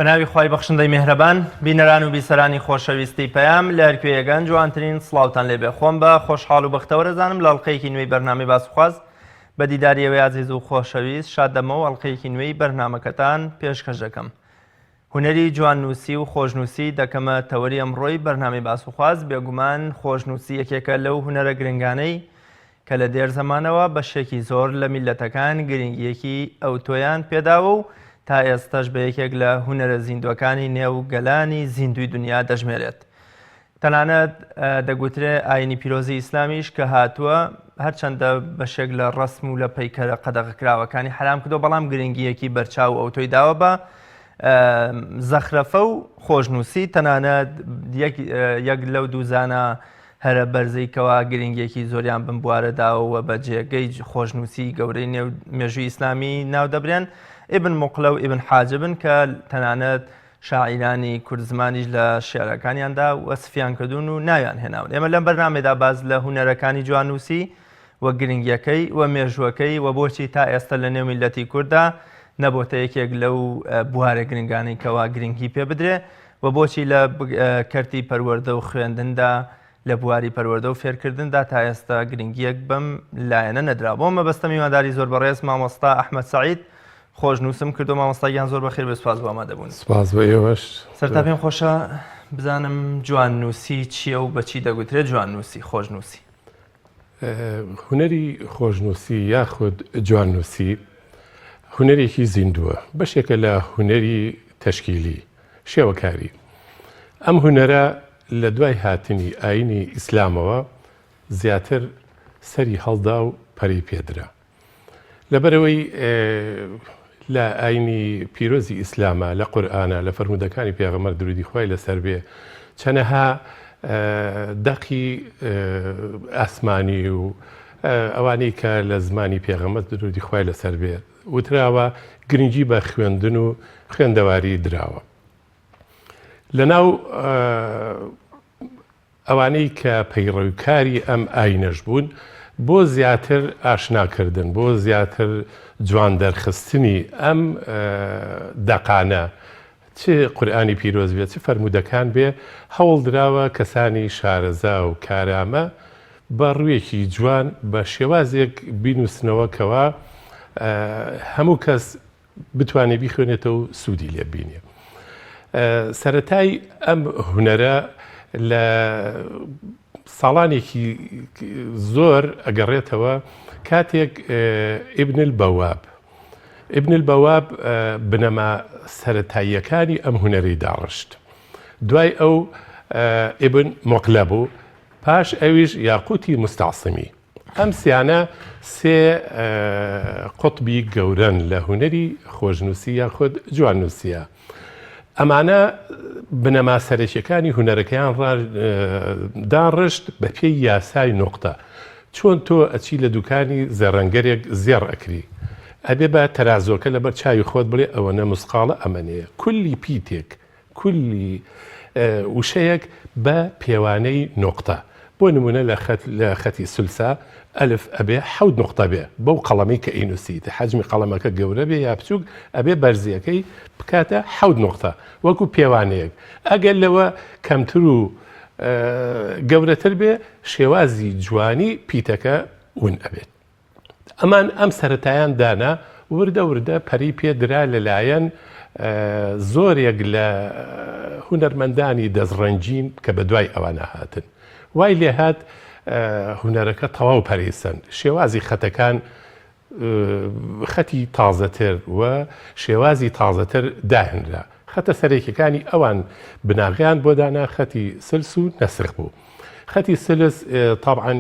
بەناوی خوای بەخشندەی میهرەبان بینەران و بیسەرانی خۆشەویستی پەیام لە هەرکوێیەکان جوانترین سڵاوتان لێبێ خۆم بە خۆشحاڵ و بەختەوە دەزانم لە ئەڵقەیەکی نوێی بەرنامەی باسوخواز بە دیداریەوەی عەزیز و خۆشەویست شاد دەمە و ئەڵقەیەکی نوێی بەرنامەکەتان پێشکەش دەکەم. هونەری جواننووسی و خۆشنووسی دەکەمە تەوەری ئەمڕۆی بەرنامەی باسوخواز. بێگومان خۆشنووسی یەکێکە لەو هونەرە گرنگانەی کە لە دێر زەمانەوە بەشێکی زۆر لە میلەتەکان گرنگیەکی ئەوتۆیان پێداوە و تا ئێستاش بە یەکێک لە هونەرە زیندوەکانی نێوگەلانی زیندوی دنیا دەژمێرێت. تەنانەت دەگوترێ ئاینی پیرۆزی ئیسلامیش کە هاتووە هەرچەندە بەشێک لە ڕەسم و لە پەیکەرە قەدەغەکراوەکانی حرام کردو، بەڵام گرنگیەکی بەرچاو ئەوتۆی داوە بە زەخرەفە و خۆشنووسی. تەنانەت یەک لەو دووزانە هەرە بەرزەیکەوە گرنگیەکی زۆریان بمبوارە داوە بە جێگەی خۆشنووسی گەورەی مێژووی ئیسلامی ناو دەبرێن. ئیبن موقلە و ئیبن حاجبن کە تەنانەت شاعیرانی کورد زمانیش لە شێعرەکانیاندا وەسفیان کردوون و ناویان هێناون. ئێمە لەم بەرنامەدا باز لە هونەرەکانی جواننووسی وە گرنگیەکەی وە مێژووەکەی وە بۆچی تا ئێستا لە نێو میلەتی کووردا نەبۆتە یەکێک لەو بوارە گرنگانەی کەوا گرنگی پێ بدرێ وە بۆچی لە کەرتی پەروەردە و خوێندندا لە بواری پەروەردە و فێرکردندا تا ئێستا گرنگیەک بەم لایەنە نەدرا. بۆ مەبەستە میوانداری زۆر بەڕێز مامۆستا ئەحمەد سەعید خۆشنووسم کردو. مامۆستاگیان زۆر بەخێر بێ، سوپاس بۆ ئامادەبوون. سوپاس بۆ ئێوەش. سەرتا پێم خۆشە بزانم جواننووسی چییە و بەچی دەگوترێت جواننووسی خۆشنووسی؟ هونەری خۆشنووسی یاخود جواننووسی هونەرێکی زیندووە، بەشێکە لە هونەری تەشکیلی شێوەکاری. ئەم هونەرە لە دوای هاتنی ئاینی ئیسلامەوە زیاتر سەری هەڵدا و پەری پێدرا. لەبەرەوەی لە ئاینی پیرۆزی ئیسلامە لە قورئانە لە فەرمودەکانی پێغەمبەر درودی خوای لەسەر بێ چەنەها دەقی ئاسمانی و ئەوانەی کە لە زمانی پێغەمبەر درودی خوای لەسەر بێ وتراوە گرنگی بە خوێندن و خوێندەواری دراوە. لەناو ئەوانەی کە پەیڕەوکاری ئەم ئاینەش بوون بۆ زیاتر ئاشناکردن، بۆ زیاتر جوان دەرخستنی ئەم دەقانە چ قورئانی پیرۆز بێت چ فەرمودەکان بێ هەوڵ دراوە کەسانی شارەزا و کارامە بە ڕوویەکی جوان بە شێوازێک بینووسنەوە کەوە هەموو کەس بتوانێت بیخوێنێتەوە و سوودی لێ بینێ. سەرەتای ئەم هونەرە لە ساڵانێکی زۆر ئەگەڕێتەوە کاتێک ئیبن البەواب بنەما سەرەتاییەکانی ئەم هونەرەی داڕشت. دوای ئەو ئیبن موقلە بوو، پاش ئەویش یاقوتی مستعسمی. ئەم سیانە سێ قوتبی گەورەن لە هونەری خۆشنووسی یاخود جواننووسیە. ئەمانە بنەما سەرەکیەکانی هونەرەکەیان داڕشت بە پێی یاسای نوقتە. چۆن تۆ ئەچی لە دوکانی زەڕەنگەرێک زێڕ ئەکری ئەبێ بە تەرازۆکە لەبەر چاوی خۆت بڵێ ئەوەنە مسقاڵە ئەمەنەیە. کولی پیتێک کولی وشەیەک بە پێوانەی نوقتە. بۆ نمونە لە خەتی سولسا ئەلف ئەبێ 7 نوقتە بێ بەو قەڵەمەی کە ئینوسیت حەجمی قەڵەمەکە گەورە بێ یا بچووک ئەبێ بەرزیەکەی بکاتە 7 نوقتە وەکو پێوانەیەک. ئەگەر لەوە کەمتر و گەورەتر بێ شێوازی جوانی پیتەکە ون ئەبێت. ئەمان ئەم سەرەتایان دانا وردە پەری پێدرا لەلایەن زۆرێک لە هونەرمەندانی دەستڕەنجین کە بە دوای ئەوانە هاتن. وای لێ هات هونەرەکە تەواو پەرێسەن، شێوازی خەتەکان خەتی تازەتر و شێوازی تازەتر داهێنرا. خەتە سەرێکیەکانی ئەوان بناغیان بۆ دانا خەتی سلس و نەسخ بوو. خەتی سلس طبعاً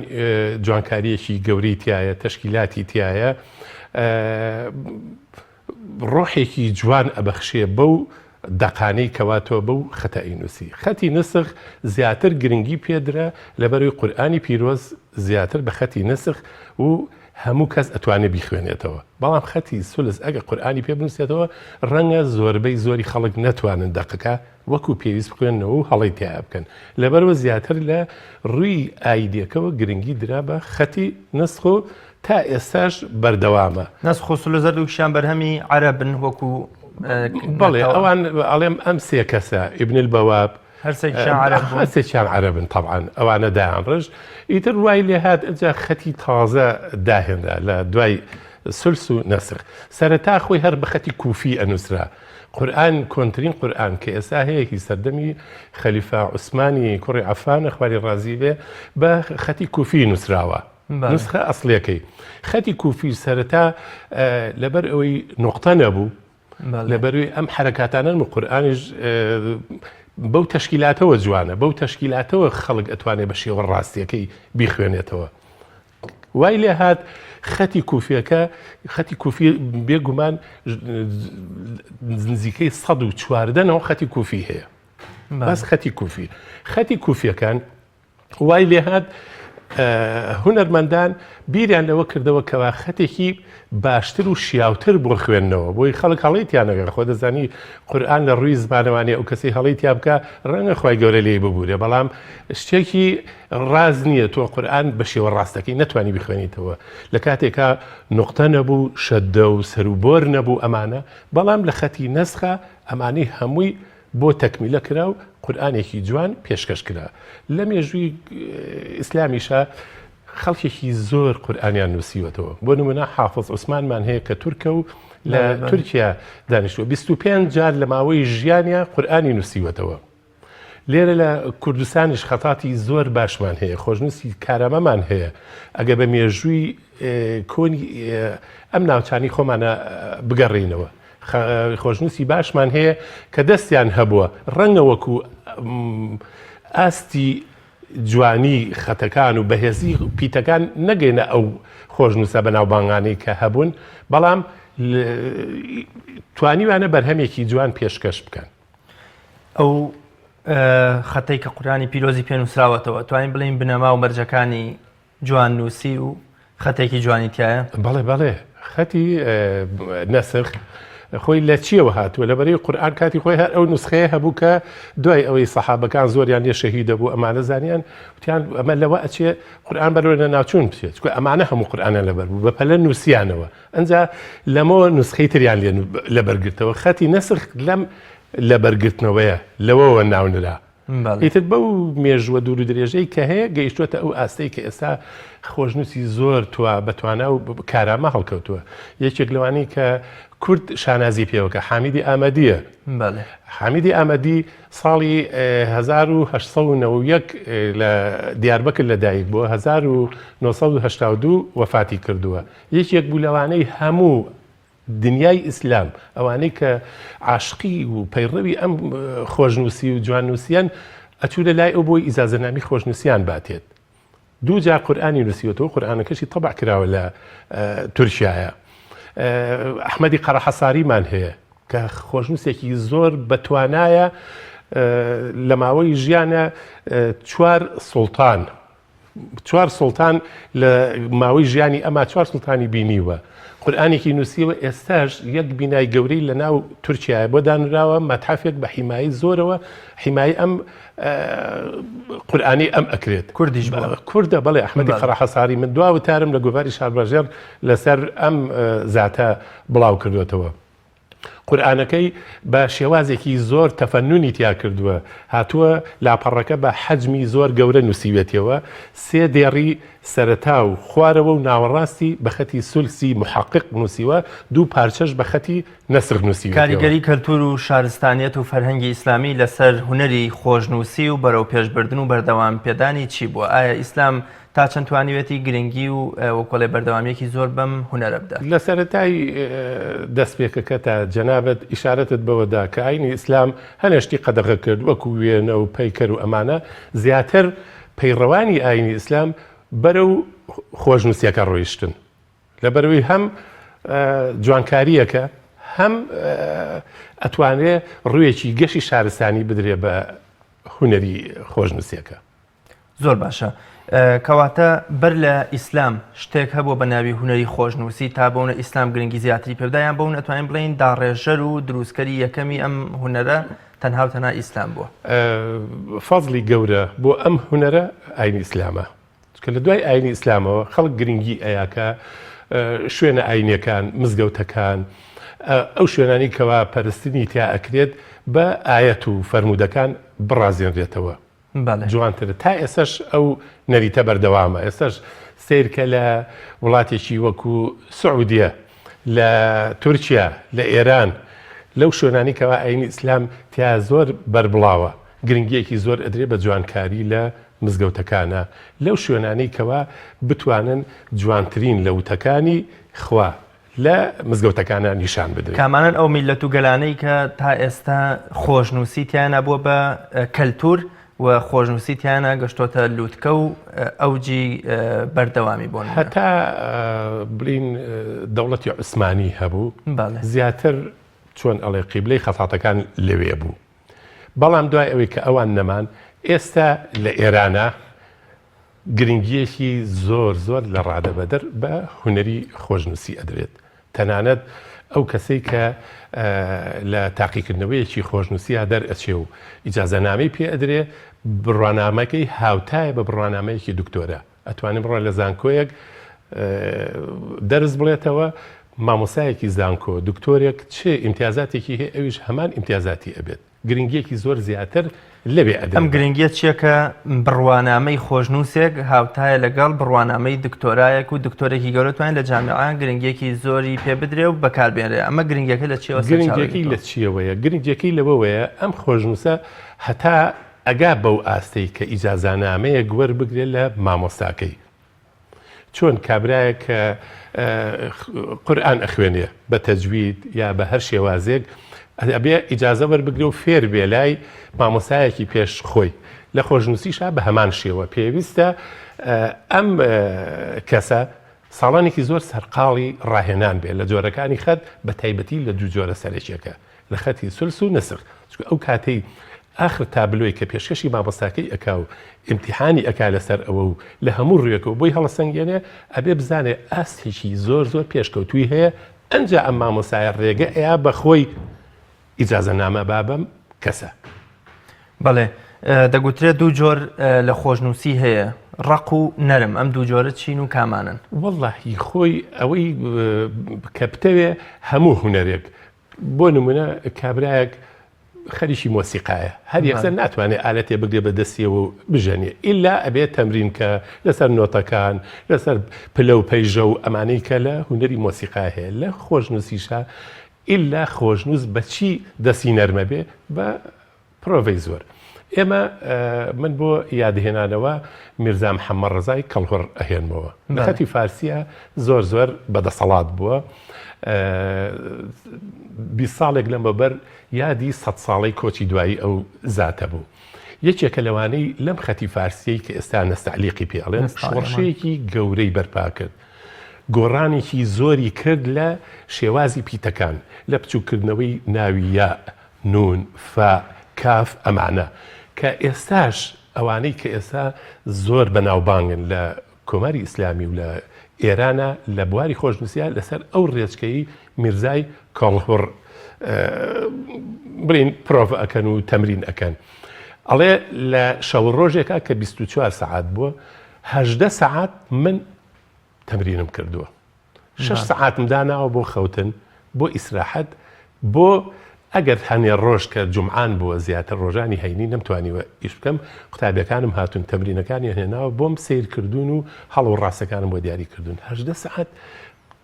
جوانکاریەکی گەورەی تایە، تەشکیلاتی تایە، ڕۆحێکی جوان ئەبەخشێ بەو دەقانەی کەواتەوە بەو خەتە ئینوسی. خەتی نسخ زیاتر گرنگی پێدرا لەبەروی قورئانی پیرۆز زیاتر بە خەتی نسخ و هەموو کەس ئەتوانێت بیخوێنێتەوە. بەڵام خەتی سولس ئەگە قورئانی پێ بنووسێتەوە ڕەنگە زۆربەی زۆری خەڵک نەتوانن دەقەکە وەکو پێویست بخوێنەوە و هەڵی تیا بکەن. لەبەرەوە زیاتر لە ڕووی ئایدیەکەوە گرنگی درا بە خەتی نسخ و تا ئێستاش بەردەوامە. نسخ و سولس هەردووکیان بەرهەمی عەرەبن وەکو بەڵێ ئەوان ئەڵێم ئەم سێ کەسە ئیبن البەواب هەرسێکیان عەرەبن طبعاً ئەوانە دایانڕژ ئیتر وای لێ هات ئەجا خەتی تازە داهێنرا لە دوای سلس و نەسخ سەرەتا خۆی هەر بە خەتی کوفی ئەنووسرا قورئان کۆنترین قورئان کە ئێستا هەیەکی سەردەمی خەلیفە عوسمانی کوڕی عەفان خواری ڕازی بێ بە خەتی کوفی نووسراوە نسخە ئەسڵیەکەی خەتی کوفی سەرەتا لەبەر ئەوەی نوقتە نەبوو لەبەروی ئەم حرەکاتانە و قورئانیش بەو تەشکیلاتەوە جوانە بەو تەشکیلاتەوە خەڵک ئەتوانێت بە شێوە ڕاستیەکەی بیخوێنێتەوە وای لێ هات خەتی کوفیەکە خەتی کوفی بێگومان نزیکەی ١14 خەتی کوفی هەیە بەس خەتی کوفیەکان وای لێ هات هونەرمەندان بیریان لەوە کردەوە کەوا خەتێکی باشتر و شیاوتر بۆ خوێندنەوە بۆی خەڵک هەڵیتیانەگەر خۆ دەزانی قورئان لە ڕووی زمانەوانێ ئەو کەسی هەڵیتیا بکە ڕەنگە خوای گەورە لێی ببوورێ بەڵام شتێکی ڕاز نییە تۆ قورئان بە شێوە ڕاستەکەی نەتوانی بخوێنیتەوە لە کاتێکا نوقتە نەبوو شەددە و سەروبۆر نەبوو ئەمانە بەڵام لە خەتی نەسخە ئەمانەی هەمووی بۆ تەکمیلە کرا و قورئانێکی جوان پێشکەش کرا لە مێژووی ئیسلامیشە خەڵکێکی زۆر قورئانیان نووسیوەتەوە بۆ نمونە حافظ عوسمانمان هەیە کە تورکە و لە تورکیا دانیشتووە 25 جار لە ماوەی ژیانیا قورئانی نووسیوەتەوە لێرە لە کوردستانیش خەتاتی زۆر باشمان هەیە خۆشنووسی کارامەمان هەیە ئەگە بە مێژووی کۆنی ئەم ناوچانی خۆمانە بگەڕێنەوە خۆشنووسی باشمان هەیە کە دەستیان هەبووە ڕەنگە وەکو ئاستی جوانی خەتەکان و بەهێزی پیتەکان نەگەینە ئەو خۆشنووسە بەناوبانگانەی کە هەبوون بەڵام توانیوانە بەرهەمێکی جوان پێشکەش بکەن ئەو خەتەی کە قورئانی پیرۆزی پێنووسراوەتەوە توانین بڵین بنەما و مەرجەکانی جوان نووسی و خەتێکی جوانی تایە بەڵێ خەتی نەسخ خۆی لە چیەوە هاتووە لەبەرەی قورئان کاتی خۆی هەر ئەو نوسخەیە هەبوو کە دوای ئەوەی سەحابەکان زۆریان لێ شەهید دەبوو ئەمانە زانیان وتیان ئەمە لەوە ئەچێ قورئان بەرەوە ناوچوون بچێت چکە ئەمانە هەموو قورئانە لەبەر بوو بە پەلە نووسیانەوە ئەنجا لەمەوە نوسخەی تریان لەبەرگرتەوە خەتی نەسخ لەم لەبەرگرتنەوەیە لەوەوە ناونرا ئیتر بەو مێژووە دوور و درێژەی کە هەیە گەیشتووەتە ئەو ئاستەی کە ئێستا خۆشنووسی زۆر بەتوانە و کارامە هەڵکەوتووە یەکێک لەوانەی کە کورد شانازی پێوەکە حامیدی ئامەدیە حامیدی ئامەدی ساڵی 1990 لە دیاربەکر لەدایک بووە 1982 وەفاتی کردووە یەکێک بوو لەوانەی هەموو دنیای ئیسلام ئەوانەی کە عاشقی و پەیڕەوی ئەم خۆشنووسی و جواننووسیان ئەچوو لە لای ئەو بۆی ئیزازەنامی خۆشنووسیان باتێت دوو جار قورئانی نووسیوەتەوە قورئانەکەشی تەبع کراوە لە تورکیایە ئەحمەدی قەرەحەساریمان هەیە کە خۆشنووسێکی زۆر بەتوانایە لە ماوەی ژیانە 4 سوڵتان لە ماوەی ژیانی ئەما 4 سوڵتانی بینیوە قورئانێکی نووسیوە ئێستاش یەک بینای گەورەی لە ناو تورکیایە بۆ دانراوە مەتحەفێک بە حیمایی زۆرەوە حیمایی ئەم قورئانی ئەم ئەکرێت کوردیش کوردە بەڵێ ئەحمەدی قەرەحەساری من دوا وتارم لە گۆڤاری شاربەژێر لەسەر ئەم زاتە بڵاو کردوێتەوە قورئانەکەی بە شێوازێکی زۆر تەفەننی تیا کردووە هاتووە لاپەڕەکە بە حەجمی زۆر گەورە نووسیوێتەوە 3 دێڕی سەرەتا و خوارەوە و ناوەڕاستی بە خەتی سولسی محقق نووسیوە 2 پارچەش بە خەتی نەسخ نووسیوە کاریگەری کەلتور و شارستانیەت و فەرهەنگی ئیسلامی لەسەر هونەری خۆشنووسی و بەرەو پێشبردن و بەردەوام پێدانی چی بووە ئایا ئیسلام تا چەند توانیوێتی گرنگی و وەکۆڵێ بەردەوامێکی زۆر بەم هونەرە بدات لە سەرەتای دەستپێکەکە تا جەنابەت ئیشارەتت بەوەدا کە ئاینی ئیسلام هەنێشتی قەدەغە کرد وەکو وێنە و پەیکەر و ئەمانە زیاتر پەیڕەوانی ئاینی ئیسلام بەرەو خۆشنووسیەکە ڕۆیشتن لەبەرەوەی هەم جوانکاریەکە هەم ئەتوانێت ڕوویەکی گەشی شارستانی بدرێ بە هونەری خۆشنووسیەکە زۆر باشە کەواتە بەر لە ئیسلام شتێک هەبووە بە ناوی هونەری خۆشنووسی تا بەونە ئیسلام گرنگی زیاتری پێدایان بەون ئەتوانین بڵین داڕێژەر و دروستکەری یەکەمی ئەم هونەرە تەنها و تەنها ئیسلام بووە فەزلی گەورە بۆ ئەم هونەرە ئاینی ئیسلامە کە لە دوای ئاینی ئیسلامەوە خەڵک گرنگی ئەیاکە شوێنە ئاینیەکان مزگەوتەکان ئەو شوێنانی کەوا پەرستنی تیا ئەکرێت بە ئاەت و فەرمودەکان بڕازێنرێتەوە. جوانترە تا ئێسش ئەو نەریتە بەردەوامە. ئێستش سیرکە لە وڵاتێکی وەکو سعودیە، لە تورکیا، لە ئێران، لەو شوێنانی کەوا ئاینی ئیسلام تیا زۆر بربڵاوە، گرنگیەکی زۆر ئەدرێ بە جوانکاری لە مزگەوتەکانە، لەو شوێنانی کەوا بتوانن جوانترین لە وتەکانی خوا لە مزگەوتەکانە نیشان بدرێت. کامانن ئەو میلەت و گەلانەی کە تا ئێستا خۆشنووسیتیانە بووە بە کەلتور و خۆشنووسیتیانە گەشتۆتە لووتکە و ئەوجی بەردەوامی بۆن. هەتا بڵین دەوڵەتی عوسمانی هەبوو، زیاتر چۆن ئەڵێ قیبلەی خەفاتەکان لەوێ بوو. بەڵام دوای ئەوەی کە ئەوان نەمان، ئێستا لە ئێرانە گرنگیەکی زۆر زۆر لە ڕادەبەدەر بە هونەری خۆشنووسی ئەدرێت. تەنانەت ئەو کەسەی کە لە تاقیکردنەوەیەکی خۆشنووسیە دەرئەچێ و ئیجازەنامەی پێ ئەدرێ، بڕوانامەکەی هاوتایە بە بڕوانامەیەکی دکتۆرە. ئەتوانێت بڕۆ لە زانکۆیەک دەرز بڵێتەوە، مامۆسایەکی زانکۆ دکتۆرێک چه ئیمتیازاتێکی هەیە ئەویش هەمان ئیمتیازاتی ئەبێت. گرنگیەکی زۆر زیاتر لەبێ ئەدەم. ئەم گرنگیە چیە کە بڕوانامەی خۆشنووسێک هاوتایە لەگەڵ بڕوانامەی دکتۆرایەک و دکتۆرێکی گەورەتوانین لە جامعان گرنگیەکی زۆری پێ بدرێ و بەکاربێنرێ. ئەمە گرنگیەکە لە چیەوە؟ گرنگیەکەی لە چیەوەیە؟ گرنگیەکەی لەوەیە ئەم خۆشنووسە هەتا ئەگا بەو ئاستەی کە ئیجازانامەیە گوەر بگرێت لە مامۆستاکەی. چۆن کابرایەک قورئان ئەخوێنێ بە تەجوید یا بە هەر شێوازێک، ئەبێ ئیجازە وەربگرێ و فێر بێ لای مامۆسایەکی پێش خۆی. لە خۆشنووسیشا بە هەمان شێوە پێویستە ئەم کەسە ساڵانێکی زۆر سەرقاڵی ڕاهێنان بێ لە جۆرەکانی خەت، بە تایبەتی لە دوو جۆرە سەرەکیەکە، لە خەتی سولس و نسخ. ئەو کاتەی ئاخر تابلۆی کە پێشکەشی مامۆستاکەی ئەکا و ئیمتیحانی ئەکا لەسەر ئەوە و لە هەموو ڕوویەکەوە بۆی هەڵەسەنگێنێ، ئەبێ بزانێ ئاستێکی زۆر زۆر پێشکەوتووی هەیە. ئەنجا ئەم مامۆسایە ڕێگە ئەیا بەخۆی ئیجازەنامە بابم کەسە. بەڵێ، دەگوترێت دوو جۆر لە خۆشنووسی هەیە، ڕق و نەرم. ئەم دوو جۆرە چین و کامانن؟ وەڵڵاهی خۆی ئەوەی کە بتەوێ هەموو هونەرێک، بۆ نمونە کابرایەک خەریکی مۆسیقایە، هەر یەکسەر ناتوانێت ئالەتێ بگرێ بە دەستیەوە و بژەنێ، ئیلا ئەبێت تەمرین کە لەسەر نۆتەکان، لەسەر پلە و پەیژە و ئەمانەی کە لە هونەری مۆسیقا هەیە. لە خۆشنووسیشە ئیلا خۆشنووس بەچی دەستی نەرمە بێ بە پرۆڤەی زۆر. ئێمە من بۆ یادهێنانەوە میرزا محەممەد ڕزای کەڵهۆڕ ئەهێنمەوە. لە خەتی فارسیە زۆر زۆر بەدەسەڵات بووە. 20 ساڵێک لەمەبەر یادی 100 ساڵەی کۆچی دوایی ئەو زاتە بوو. یەکێکە لەوانەی لەم خەتی فارسیەی کە ئێستا نەستەعلیقی پێڵێن، شۆڕشەیەکی گەورەی بەرپا کرد. گۆڕانێکی زۆری کرد لە شێوازی پیتەکان، لە بچووکردنەوەی ناوی یا، نون، فا، کاف، ئەمانە کە ئێستاش ئەوانەی کە ئێستا زۆر بەناوبانگن لە کۆماری ئیسلامی و لە ئێرانە لە بواری خۆشنووسیە لەسەر ئەو ڕێچکەی میرزای کەڵهۆڕ برین پرۆڤ ئەکەن و تەمرین ئەکەن. ئەڵێ لە شەو ڕۆژێکە کە 24 سەعات بووە، 18 سەعات من تەمرینم کردووە. 6 سەعاتم داناوە بۆ خەوتن، بۆ ئیسراحەت، بۆ ئەگەر هەنێ ڕۆژ کە جومعان بووە زیاتر ڕۆژانی هەینی نەمتوانیوە ئیش بکەم، قوتابیەکانم هاتون تەمرینەکانی هێناوە بۆم سیرکردون و هەڵ و ڕاستەکانم بۆ دیاریکردون. 18 سەعات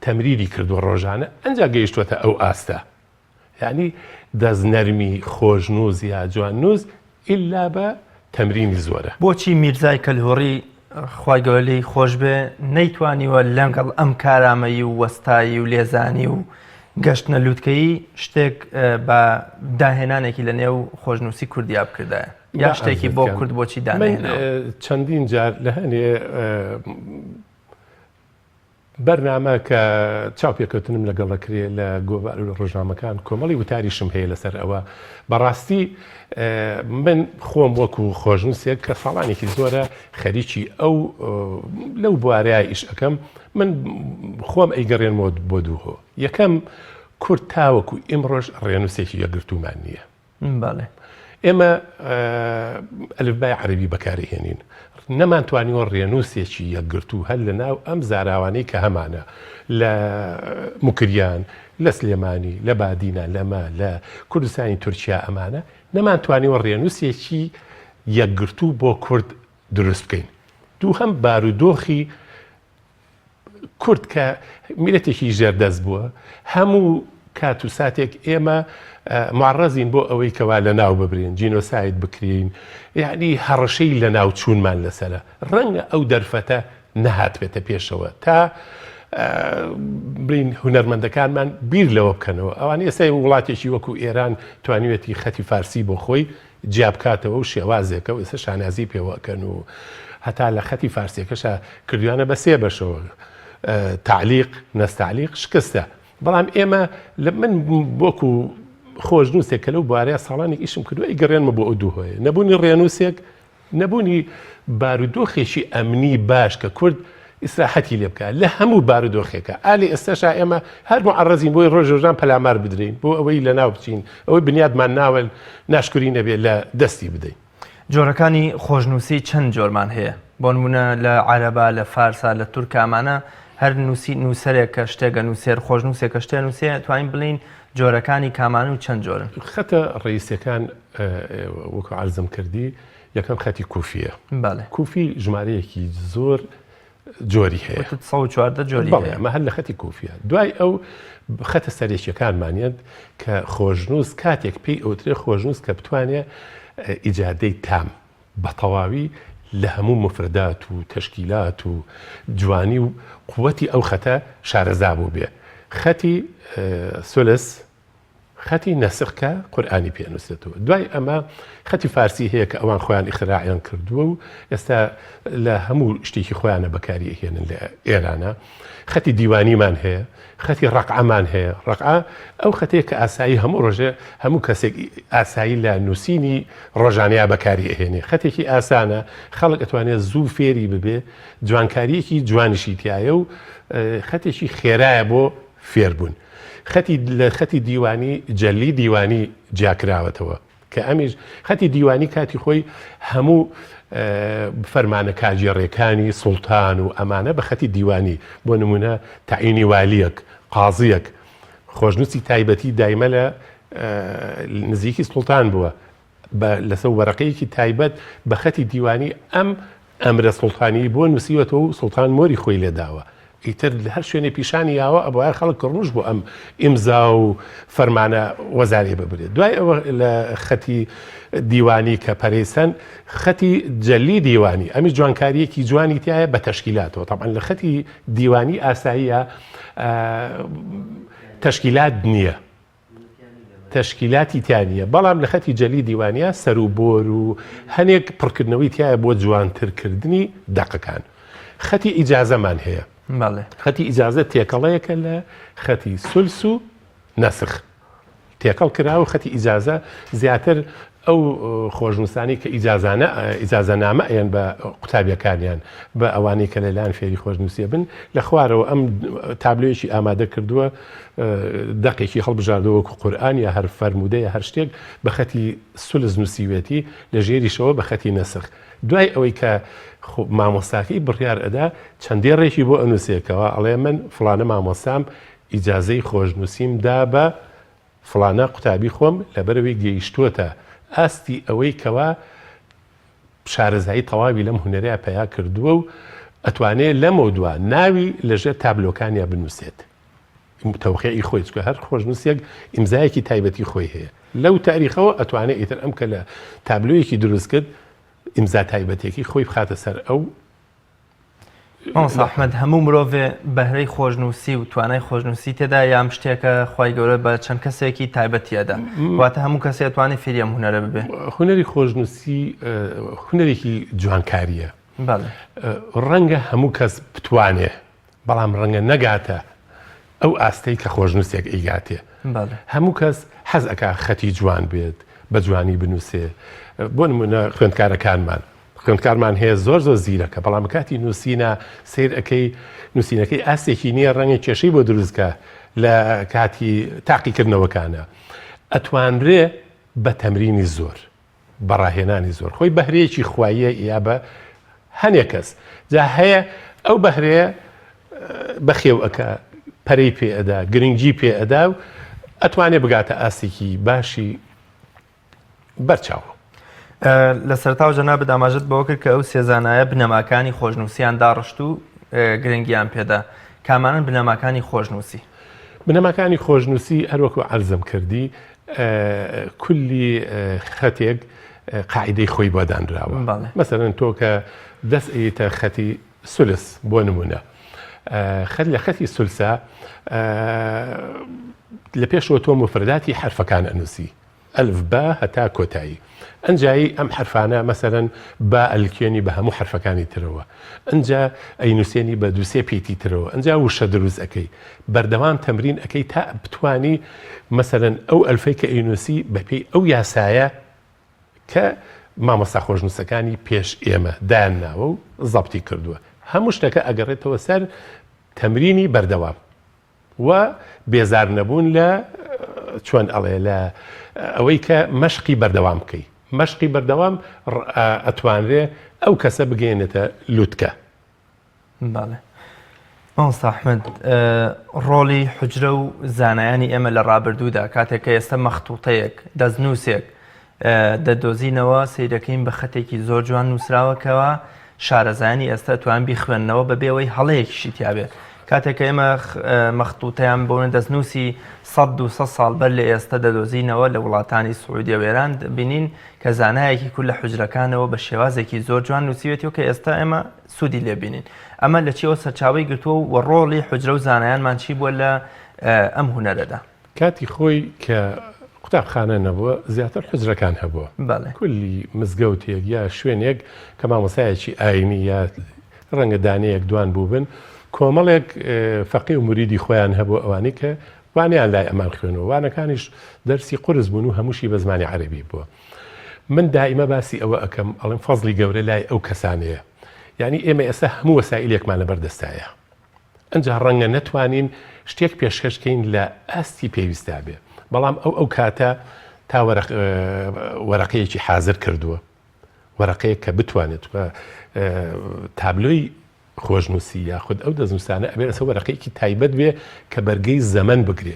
تەمریری کردووە ڕۆژانە، ئەنجا گەیشتوەتە ئەو ئاستە. یعنی دەستنەرمی خۆشنووس یا جواننووس ئیلا بە تەمرینی زۆرە. بۆچی میرزای کەلهۆڕی خوای گەورەی خۆش بێ نەیتوانیوە لەنگەڵ ئەم کارامەیی و وەستایی و لێزانی و گەشتنە لووتکەیی شتێک بە داهێنانێکی لە نێو خۆشنووسی کوردیا بکردایە، یا شتێکی بۆ کورد بۆچی دانهێنەوە؟ چەندین جار لە هەنێ بەرنامە کە چاوپێکەوتنم لەگەڵەکرێ لە گۆڤار و ڕۆژنامەکان کۆمەڵی وتاریشم هەیە لەسەر ئەوە. بەڕاستی من خۆم وەکو خۆشنووسێک کە ساڵانێکی زۆرە خەریکی ئەو لەو بوارەیە ئیش ئەەکەم، من خۆم ئەیگەڕێنمەوە بۆ دووهۆ. یەکەم، کورد تاوەکو ئیمڕۆژ ڕێنووسێکی یەکگرتومان نییە. بەڵێ، ئێمە ئەلفبای عەرەبی بەکارهێنین، نەمانتوانیوە ڕێنووسێکی یەکگرتو هەر لە ناو ئەم زاراوانەی کە هەمانە لە موکریان لە سلێمانی لە بادینە لەمە لە کوردستانی تورکیا ئەمانە نەمانتوانیوە ڕێنووسێکی یەکگرتو بۆ کورد دروست بکەین. دوو هەم بارودۆخی کورد کە میلەتێکی ژێردەست بووە هەموو کات و ساتێک ئێمە معڕەزین بۆ ئەوەی کەوا لە ناو ببرین جینۆساید بکرین یعنی هەڕەشەی لە ناو چوونمان لەسەرە ڕەنگە ئەو دەرفەتە نەهات بێتە پێشەوە تا برین هونەرمەندەکانمان بیر لەوە بکەنەوە ئەوان ئێستا وڵاتێکی وەکو ئێران توانیوێتی خەتی فارسی بۆ خۆی جیابکاتەوە و شێوازێکە و ئێستا شانازی پێوەکەن و هەتا لە خەتی فارسیەکەشە کردویانە بە سێ بەشەوە تعلیق نەستعلیق شکستە بەڵام ئێمە من وەکو خۆشنووسێک کە لەو بارەیە ساڵانی ئیشم کردووە ئیگەڕێنمە بۆ ئەو دووهۆیە نەبوونی ڕێنووسێک نەبوونی بارودۆخێکی ئەمنی باش کە کورد ئیسراحەتی لێ بکە لە هەموو بارودۆخێکە ئالی ئێستاشا ئێمە هەر معڕەزین بۆی ڕۆژۆژان پەلامار بدرین بۆ ئەوەی لە ناو بچین ئەوەی بنیادمان ناوە ناشکری نەبێت لە دەستی بدەین. جۆرەکانی خۆشنووسی چەند جۆرمان هەیە بۆ نمونە لە عەرەبا لە فارسا لە تورکامانە هەر نووسەرێک کە شتێکە نووسێر خۆشنووسێکە شتێ نووسێ توانین بڵین جۆرەکانی کامان و چەند جۆرن. خەتە ڕئیسەکان وەکو عەرزم کردی یەکەم خەتی کوفیە. کوفی ژمارەیەکی زۆر جۆری هەیە 14 جۆری ئەمە هەر لە خەتی کوفیە. دوای ئەو خەتە سەرێکیەکانمانیان کە خۆشنووس کاتێک پێی ئەوترێ خۆشنووس کە بتوانێت ئیجادەی تام بە تەواوی لە هەموو مفردات و تەشکیلات و جوانی و قووەتی ئەو خەتە شارەزا بوو بێ. خەتی سولس خەتی نەسخکە قورئانی پێنووسێتەوە. دوای ئەمە خەتی فارسی هەیە کە ئەوان خۆیان ئیختراعیان کردووە و ئێستا لە هەموو شتێکی خۆیانە بەکاری هێنن لە ئێرانە. خەتی دیوانیمان هەیە خەتی ڕقعمان هەیە ڕقع ئەو خەتەیە کە ئاسایی هەموو ڕۆژێ هەموو کەسێک ئاسایی لە نووسینی ڕۆژانەیە بەکاری ئەهێنێ خەتێکی ئاسانە خەڵک ئەتوانێت زوو فێری ببێ جوانکاریەکی جوانیشی تایە و خەتێکی خێرایە بۆ فێربوون. لە خەتی دیوانی جەلی دیوانی جیاکراوەتەوە کە ئەمیش خەتی دیوانی کاتی خۆی هەموو فەرمانە کاژێڕێکانی سوڵتان و ئەمانە بە خەتی دیوانی بۆ نمونە تەعینی والیەک قازیەک خۆشنووسی تایبەتی دایمە لە نزیکی سوڵتان بووە لەسەر وەرەقەیەکی تایبەت بە خەتی دیوانی ئەمرە سوڵتانی بۆ نووسیوەتەوە و سوڵتان مۆری خۆی لێداوە. ئیتر لە هەر شوێنێ پیشانی یاوە ئەبووە خەڵک کڕنوش بۆ ئەم ئیمزا و فەرمانە وەزارێ ببرێت. دوای ئەوە لە خەتی دیوانی کە پەرێسەن خەتی جەلی دیوانی ئەمی جوانکاریەکی جوانی تایە بە تەشکیلاتەوە طبعاً لە خەتی دیوانی ئاساییە تەشکیلات نییە تەشکیلاتی تیانە بەڵام لە خەتی جەلی دیوانیە سەر و بۆر و هەنێک پڕکردنەوەی تایە بۆ جوانترکردنی دەقەکان. خەتی ئیجازەمان هەیە خەتی ئیجازە تێکەڵەیەکە لە خەتی سولس و نەسخ تێکەڵ کراوە خەتی ئیجازە زیاتر ئەو خۆشنووسانی کە ئیجازەنامە ئەیان بە قوتابیەکانیان بە ئەوانەی کە لەلایەن فێری خۆشنووسیە بن لە خوارەوە ئەم تابلۆیەکی ئامادە کردووە دەقێکی هەڵبژاردەوە وەکو قورئان یا هەر فەرمودەیە هەر شتێک بە خەتی سولس نووسیوێتی لە ژێریشەوە بە خەتی نەسخ. دوای ئەوەی کە مامۆستاکەی بڕیار ئەدا چەندێ ڕێکی بۆ ئەنووسێکەوە ئەڵێ من فڵانە مامۆستام ئیجازەی خۆشنووسیمدا بە فڵانە قوتابی خۆم لەبەرەوەی گەیشتووەتە ئاستی ئەوەی کەوا شارەزایی تەواوی لەم هونەرەیە پەیا کردووە و ئەتوانێت لەمە دووە ناوی لەژێر تابلۆکانیا بنووسێت تەوقیعی خۆی چکە هەر خۆشنووسێک ئیمزایەکی تایبەتی خۆی هەیە لەو تاریخەوە ئەتوانێت ئیتر ئەم کە لە تابلۆیەکی دروست کرد ئیمزا تایبەتێکی خۆی بخاتە سەر ئەو ئەحمەد هەموو مرۆڤێ بەهرەی خۆشنووسی و توانای خۆشنووسی تێدا یام شتێکە خی گەورە بە چەند کەسێکی تایبەتیەدا واتە هەموو کەسێک توانێت فێریەم هونەرە ببێ. هونەری خۆشنووسی هونەرێکی جوانکاریە ڕەنگە هەموو کەس بتوانێ بەڵام ڕەنگە نەگاتە ئەو ئاستەی کە خۆشنووسێک ئەیگاتێ هەموو کەس حەز ئەکا خەتی جوان بێت بە جوانی بنووسێ بۆ نمونە خوێندکارمان هەیە زۆر زیرەکە بەڵام کاتی نووسینە سیر ئەەکەی نووسینەکەی ئاستێکی نییە ڕەنگە کێشەی بۆ دروستکە لە کاتی تاقیکردنەوەکانە ئەتوانرێ بە تەمرینی زۆر بەڕاهێنانی زۆر خۆی بەهرەیەکی خواییە یا بە هەنێ کەس جا هەیە ئەو بەهرەیە بەخێو ئەکا پەرەی پێ ئەدا گرنگجی پێ ئەدا و ئەتوانێ بگاتە ئاستێکی باشی بەرچاوە. لە سەرتاو جەناب ئاماژەت بەوە کرد کە ئەو سێزانایە بنەماکانی خۆشنووسیان داڕشت و گرنگیان پێدا. کامانن بنەماکانی خۆشنووسی؟ بنەماکانی خۆشنووسی هەروەکو عەرزم کردی کولی خەتێک قاعدەی خۆی بۆ دانراوە. مەسەڵەن تۆ کە دەست ئەیتە خەتی سولس بۆ نمونە خەت لە خەتی سولسە لە پێشەوە تۆ مفرداتی حرفەکان ئەنووسی ئەلف با هەتا کۆتایی ئەنجایی ئەم حرفانە مەسەرەن با ئەلکێنی بە هەموو حرفەکانی ترەوە ئەنجا ئەینوسێنی بە دووسێ پێیتی ترەوە ئەنجا وشە دروست ئەەکەی بەردەوام تەمرین ئەەکەی تا بتوانی مەسەرەن ئەو ئەلفەی کە ئەینوسی بەپێی ئەو یاسایە کە مامۆستا خۆشنووسەکانی پێش ئێمە دایانناوە و زەبتی کردووە هەموو شتەکە ئەگەڕێتەوە سەر تەمرینی بەردەوام و بێزار نەبوون لە چۆن ئەڵێ لە ئەوەی کە مەشقی بەردەوام بکەی مەشقی بەردەوام ئەتوانرێ ئەو کەسە بگەێنێتە لووتکە. باڵێ مامۆستا ئەحمەد ڕۆڵی حوجرە و زانایانی ئێمە لە ڕابردوودا کاتێک کە ئێستا مەختووتەیەک دەستنووسێک دەدۆزینەوە سیرەکەین بە خەتێکی زۆر جوان نووسراوەکەوە شارەزانی ئێستا توان بیخوێننەوە بەبێەوەی هەڵەیەکیشی تیاابێ کاتێک ئێمە مەختووتیان بۆن دەستنووسی 100 ساڵ بەر لە ئێستا دەدۆزینەوە لە وڵاتانی سعودیە وێران بینین کە زانایەکی کول لە حوجرەکانەوە بە شێوازێکی زۆر جوان نووسیوێتەوە کە ئێستا ئێمە سوودی لێبینین ئەمە لە چیەوە سەرچاوی گرتووە و ڕۆڵی حوجرە و زانایانمان چی بووە لە ئەم هونەرەدا کاتی خۆی کە قوتابخانە نەبووە زیاتر حوجرەکان هەبووە کولی مزگەوتێک یا شوێنێک کە مامۆسایەکی ئاینی یا ڕەنگە دانەیەک دوان بوو بن کۆمەڵێک فەقی و موریدی خۆیان هەبوو ئەوانی کە وانیان لای ئەمان خوێنەوە وانەکانیش دەرسی قورس بوون و هەمووشی بە زمانی عەرەبی بووە. من دائیمە باسی ئەوە ئەەکەم ئەڵێم فەزلی گەورە لای ئەو کەسانەیە یعنی ئێمە ئێستا هەموو وەسائلێکمان لەبەردەستایە ئەنجا ڕەنگە نەتوانین شتێک پێشکەشکەین لە ئاستی پێویستا بێ بەڵام ئەو کاتە تا وەرەقەیەکی حازر کردووە وەرەقەیەک کە بتوانێت تابلۆی خۆشنووسی یاخود ئەو دەستنووسانە ئەبێ ئەسە وەرەقەیەکی تایبەت بێ کە بەرگەی زەمن بگرێ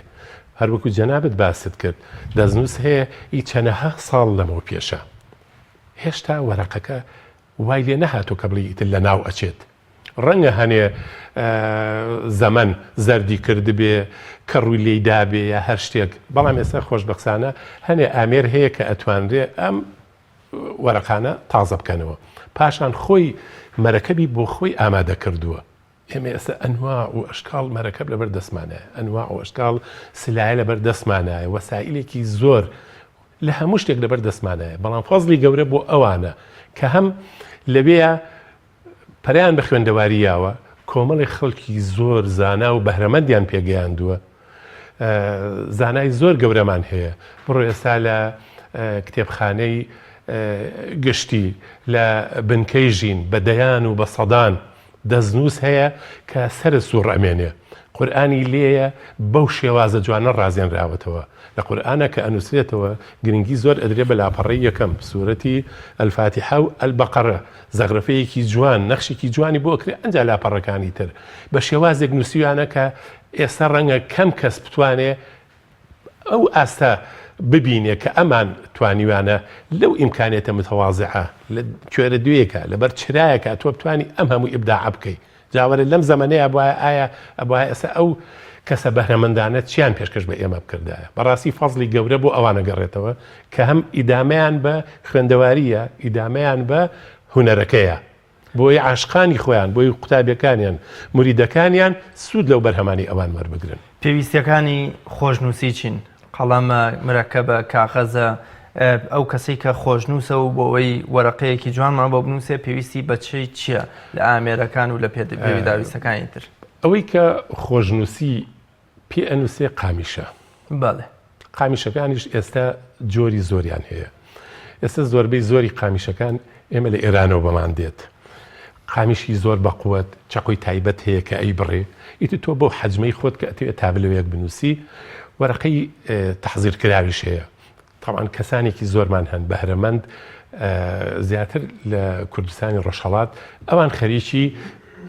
هەروەکو جەنابەت باست کرد دەستنووس هەیە ئی چەندەها ساڵ لەمەوە پێشە هێشتا وەرەقەکە وای لێ نەهاتۆ کە بڵی ئیتر لە ناو ئەچێت ڕەنگە هەنێ زەمن زەردی کردبێ کە ڕووی لێیدا بێ یا هەر شتێک بەڵام ئێستا خۆشبەختانە هەنێ ئامێر هەیە کە ئەتوانرێ ئەم وەرەقانە تازە بکەنەوە پاشان خۆی مەرەکەبی بۆ خۆی ئامادە کردووە ئێمە ئێستا ئەنواع و ئەشکاڵ مەرەکەب لەبەر دەستمانایە ئەنواع و ئەشکاڵ سلایە لەبەر دەستمانایە وەسائلێکی زۆر لە هەموو شتێک لەبەر دەستمانایە بەڵام فەزلی گەورە بۆ ئەوانە کە هەم لەوێیە پەریان بە خوێندەواریاوە کۆمەڵی خەڵکی زۆر زانا و بەهرەمەندیان پێگەیاندووە زانای زۆر گەورەمان هەیە بڕۆ ئێستا لە کتێبخانەی گشتی لە بنکەی ژین بە دەیان و بە سەدان دەستنووس هەیە کە سەر سوور ئەمێنێ قورئانی لێیە بەو شێوازە جوانە ڕازێنراوەتەوە لە قورئانە کە ئەنووسێتەوە گرنگی زۆر ئەدرێ بە لاپەڕەی یەکەم سوورەتی ئەلفاتیحە و ئەلبەقەرە زەغرەفەیەکی جوان نەخشێکی جوانی بۆ ئەکرێ ئەنجا لاپەڕەکانی تر بە شێوازێک نووسیوانە کە ئێستا ڕەنگە کەم کەس بتوانێ ئەو ئاستە ببینێ کە ئەمان توانیوانە لەو ئیمکانێتە متەواضعە لە کوێرە دوێکە لەبەر چرایەکە تۆ بتوانی ئەم هەموو ئیبداع بکەی جاوەرە لەم زەمانەیە ئایا ئەبوایە ئێستا ئەو کەسە بەهرەمەندانە چیان پێشکەش بە ئێمە بکردایە بەڕاستی فەزلی گەورە بۆ ئەوانە گەڕێتەوە کە هەم ئیدامەیان بە خوێندەواریە ئیدامەیان بە هونەرەکەیە بۆی عاشقانی خۆیان بۆی قوتابیەکانیان موریدەکانیان سوود لەو بەرهەمانی ئەوان وەربگرن. پێویستیەکانی خۆشنووسی چین؟ قەڵەمە مرەکەبە کاغەزە ئەو کەسەی کە خۆشنووسە و بۆ ئەوەی وەرەقەیەکی جوانمان بۆ بنووسێ پێویستی بەچی چییە لە ئامێرەکان و لە پێویداویستەکانی تر؟ ئەوەی کە خۆشنووسی پێ ئەنووسێ قامیشە. بەڵێ قامیشەکانیش ئێستا جۆری زۆریان هەیە ئێستا زۆربەی زۆری قامیشەکان ئێمە لە ئێرانەوە بەمان دێت قامیشی زۆر بەقوت چاقۆی تایبەت هەیە کە ئەی بڕێ ئیتر تۆ بۆ حەجمەی خۆت کە ئەتوێت تابلۆیەک بنووسی وەرەقەی تەحزیرکراویش هەیە طبعا کەسانێکی زۆرمان هەن بەهرەمەند زیاتر لە کوردستانی ڕۆژهەڵات ئەوان خەریکی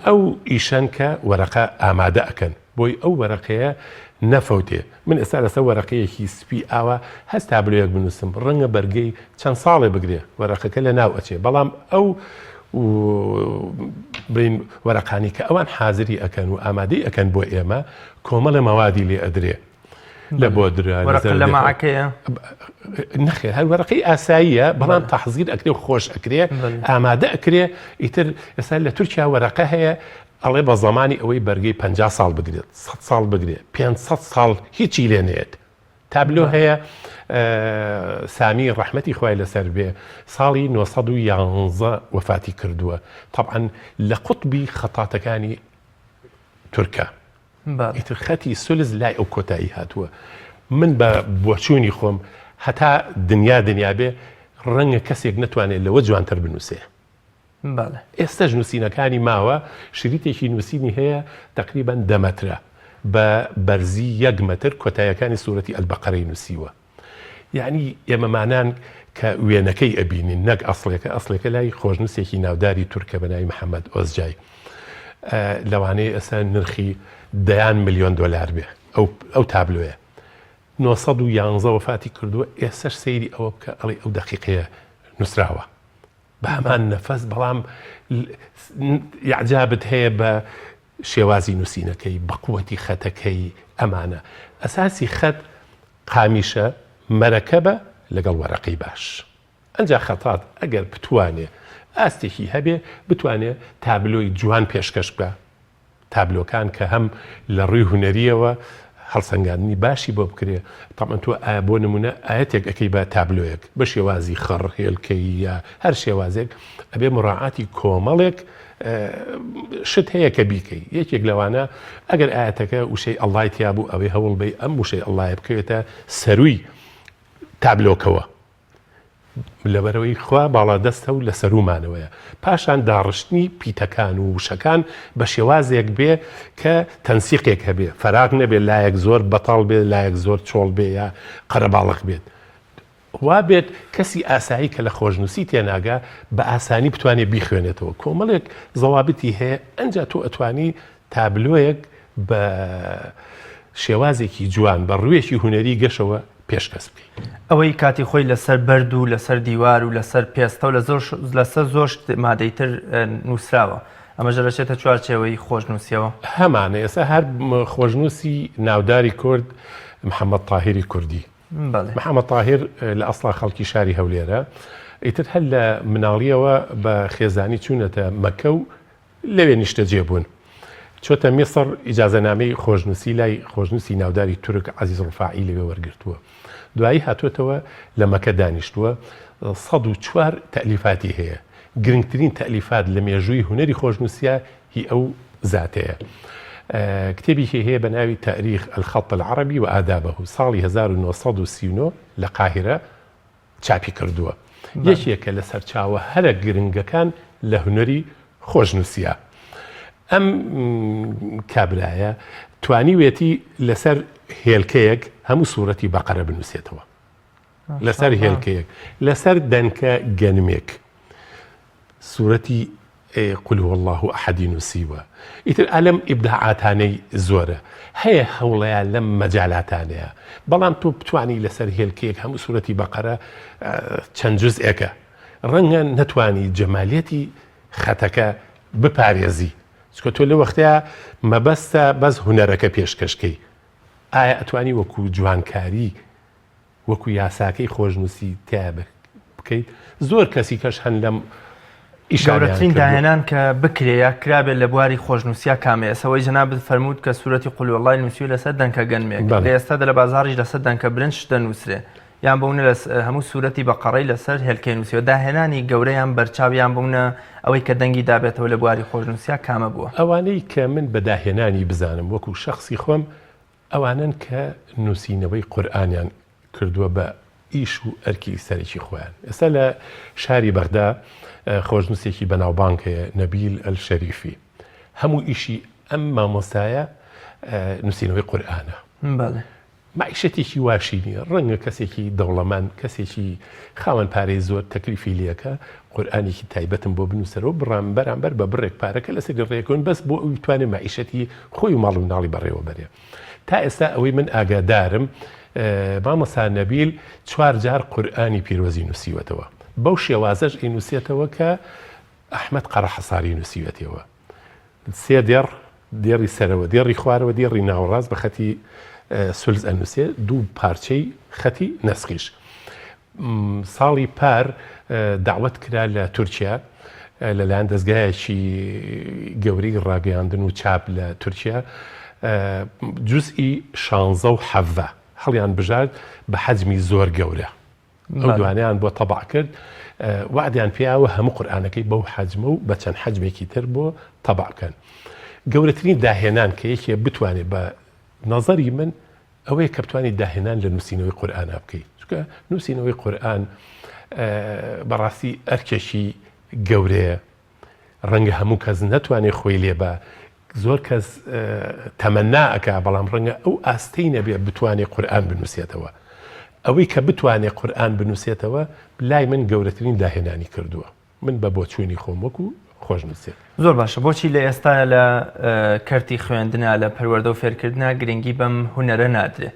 ئەو ئیشەن کە وەرەقە ئامادە ئەکەن بۆی ئەو وەرەقەیە نەفەوتێ. من ئێستا لەسەر وەرەقەیەکی سپی ئاوە هەست تابلۆیەک بنووسم ڕەنگە بەرگەی چەند ساڵێ بگرێ وەرەقەکە لە ناو ئەچێ، بەڵام ئەو بین وەرەقانی کە ئەوان حازری ئەکەن و ئامادەی ئەکەن بۆ ئێمە کۆمەڵە مەوادی لێ ئەدرێ لە بۆ لە ماعەکەیە نەخێر هەر وەرەقەی ئاساییە بەڵام تەحزیر ئەکرێ و خۆش ئەکرێ ئامادە ئەکرێ. ئیتر ئێستا لە تورکیا وەرەقە هەیە ئەڵێ بە زمانی ئەوەی بەرگەی 50 ساڵ بگرێت 100 ساڵ بگرێت 500 ساڵ هیچی لێ نێت. تابلۆ هەیە سامی ڕەحمەتی خوای لەسەر بێ ساڵی 1911 وەفاتی کردووە. طبعا لە قوتبی خەتاتەکانی تورکە ئیتر خەتی سولز لای ئەو کۆتایی هاتووە. من بە بۆچوونی خۆم هەتا دنیا بێ ڕەنگە کەسێک نەتوانێت لەوە جوانتر بنووسێ. ئێستاش نووسینەکانی ماوە شریتێکی نووسینی هەیە تقریبا 10 مەترە بە بەرزی 1 مەتر کۆتاییەکانی سوورەتی ئەلبەقەرەی نووسیوە. یعنی ئێمەمانان کە وێنەکەی ئەبینین نەک ئەسڵێکە لای خۆشنووسێکی ناوداری تورکە بەناوی محەممەد ئۆزجای لەوانەیە ئەسا نرخی 10 ملیۆن دلار بێ ئەو تابلۆیە 1911 وفاتی کردووە. ئێستاش سەیری ئەوە بکە ئەڵێ ئەو دەقیقەیە نووسراوە بە هەمان نەفەس، بەڵام یعجابت هەیە بە شێوازی نووسینەکەی بە قووەتی خەتەکەی. ئەمانە ئەساسی خەت قامیشە مەرەکەبە لەگەڵ وەرەقەی باش. ئەنجا خەتات ئەگەر بتوانێ ئاستێکی هەبێ بتوانێ تابلۆی جوان پێشکەش بکە. تابلۆکان کە هەم لە ڕووی هونەریەوە هەڵسەنگاندنی باشی بۆ بکرێ. تاڵمەن تۆ ئایا بۆ نمونە ئاەتێک ئەەکەی بە تابلۆیەک بە شێوازی خەڕ هێلکەی یا هەر شێوازێک ئەبێ مڕاعاتی کۆمەڵێک شت هەیە کە بیکەی. یەکێک لەوانە ئەگەر ئاەتەکە وشەی ئەڵای تیا بوو ئەوەی هەوڵ بێ ئەم وشەی ئەڵای بکەوێتە سەرووی تابلۆکەوە لەبەرەوەی خوا باڵا دەستە و لە سەرومانەوەیە. پاشان داڕشتنی پیتەکان و وشەکان بە شێوازێک بێ کە تەنسیقێک هەبێ، فەراغ نەبێت لایەک زۆر بەتاڵ بێت لایەک زۆر چۆڵ بێ یا قەرەباڵق بێت. وا بێت کەسی ئاسایی کە لە خۆشنووسی تێناگا بە ئاسانی بتوانێت بیخوێنێتەوە. کۆمەڵێک زەوابتی هەیە ئەنجا تۆ ئەتوانی تابلۆیەک بە شێوازێکی جوان بە ڕوویەکی هونەری گەشەوە پێشکەس بکەی. ئەوەی کاتی خۆی لەسەر بەرد و لەسەر دیوار و لەسەر پێستە و لەسەر زۆر مادەیتر نووسراوە ئەمە ژەرەچێتە چوارچێوەی خۆشنووسیەوە. هەمانە ئێستا هەر خۆشنووسی ناوداری کورد محەممەد تاهیری کوردی. محەممەد تاهیر لە ئەسڵا خەڵکی شاری هەولێرە. ئیتر هەر لە مناڵیەوە بە خێزانی چوونەتە مەکە و لەوێ نیشتە جێبوون. چۆتە میسر ئیجازەنامەی خۆشنووسی لای خۆشنووسی ناوداری تورک عەزیز ڕفاعی لەوێ وەرگرتووە. دوایی هاتوێتەوە لە مەکە دانیشتووە. 104 تەلیفاتی هەیە. گرنگترین تەلیفات لە مێژووی هونەری خۆشنووسیە هی ئەو زاتەیە. کتێبێکی هەیە بە ناوی تاریخ الخەط العەرەبی و ئادابەه ساڵی 1939 لە قاهرە چاپی کردووە. یەکێکە لە سەرچاوە هەرە گرنگەکان لە هونەری خۆشنووسیە. ئەم کابرایە توانی وێتی لەسەر هێلکەیەک هەموو سوورەتی بەقەرە بنووسێتەوە. لەسەر هێلکەیەک لەسەر دەنکە گەنمێک سوورەتی قل هو الله ئەحەدی نووسیوە. ئیتر ئەلەم ئیبداعاتانەی زۆرە هەیە هەوڵەیە لەم مەجالاتانەیە، بەڵام تۆ بتوانی لەسەر هێلکەیەک هەموو سوورەتی بەقەرە چەند جوزئێکە ڕەنگە نەتوانی جەمالیەتی خەتەکە بپارێزی. چکە تۆ لە وەختەیە مەبەستە بەس هونەرەکە پێشکەشکەی. ئایا ئەتوانی وەکو جوانکاری وەکو یاساکەی خۆشنووسی تیا بکەیت؟ زۆر کەسی کەش هەن لەم گەورەترین داهێنان کە بکرێ کرابێت لە بواری خۆشنووسیا کامێ ئەسەوەی جەنابەت فەرمووت کە سوورەتی قول هو الله نووسیوە لەسەر دەنکە گەنمێک. لە ئێستادا لە بازاڕیش لەسەر دەنکە برنج دەنووسرێ یان بوونە هەموو سوورەتی بەقەڕەی لەسەر هێلکەی نووسیوە. داهێنانی گەورەیان بەرچاویان بوونە ئەوەی کە دەنگی دابێتەوە لە بواری خۆشنووسیا کامە بووە. ئەوانەی کە من بە داهێنانی بزانم وەکو شخصی خۆم ئەوانن کە نووسینەوەی قورئانیان کردووە بە ئیش و ئەرکی سەرێکی خۆیان. ئێستا لە شاری بەغدا خۆشنووسێکی بەناوبانگ هەیە نەبیل ئەلشەریفی. هەموو ئیشی ئەم مامۆستایە نووسینەوەی قورئانە. معیشەتێکی واشی نییە ڕەنگە کەسێکی دەوڵەمەند کەسێکی خاوەن پارەی زۆر تەکلیفی لەکە قورئانێکی تایبەتم بۆ بنووسەرەوە بەرامبەر بە بڕێک پارەکە لەسەر ڕێکۆن بەس بۆ ئەوی بتوانێت معیشەتی خۆی و ماڵ و ناڵی بەڕێوە بەرێ تا ئێستا ئەوەی من ئاگادارم مامۆستا نەبیل 4 جار قورئانی پیرۆزی نووسیوەتەوە بەو شێوازەش ئینووسێتەوە کە ئەحمەد قەڕەحەساری نووسیوەتەوە 3 دێڕی سەرەوە دێڕی خوارەوە دێڕی ناوەڕاست بە خەتی سولز ئەنووسێ 2 پارچەی خەتی نەسخیش ساڵی پار داوەت کرا لە تورکیا لەلایەن دەستگایەکی گەورەی ڕاگەیاندن و چاپ لە تورکیا جوزئی 16 و 17 هەڵیان بژارد بە حەجمی زۆر گەورە ئەو دوانیان بۆ تەبع کرد وعدیان پێیاوە هەموو قورئانەکەی بەو حەجمە و بە چەند حەجمێکی تر بۆ تەبعکەن گەورەترین داهێنان کە یەکێ بتوانێت بە نظری من ئەوەیە کە بتوانێت داهێنان لە نووسینەوەی قورئانە بکەیت چونکە نووسینەوەی قورئان بەڕاستی ئەرکێکی گەورەیە ڕەنگە هەموو کەس نەتوانێت خۆی لێ بە زۆر کەس تەمەنا ئەکا بەڵام ڕەنگە ئەو ئاستەی نەبێ بتوانێت قورئان بنووسێتەوە ئەوەی کە بتوانێت قورئان بنووسێتەوە لای من گەورەترین داهێنانی کردووە من بە بۆچوونی خۆم وەکو خۆش نووسێت زۆر باشە بۆچی لە ئێستا لە کەرتی خوێندنە لە پەروەردە و فێرکردنە گرنگی بەم هونەرە نادرێ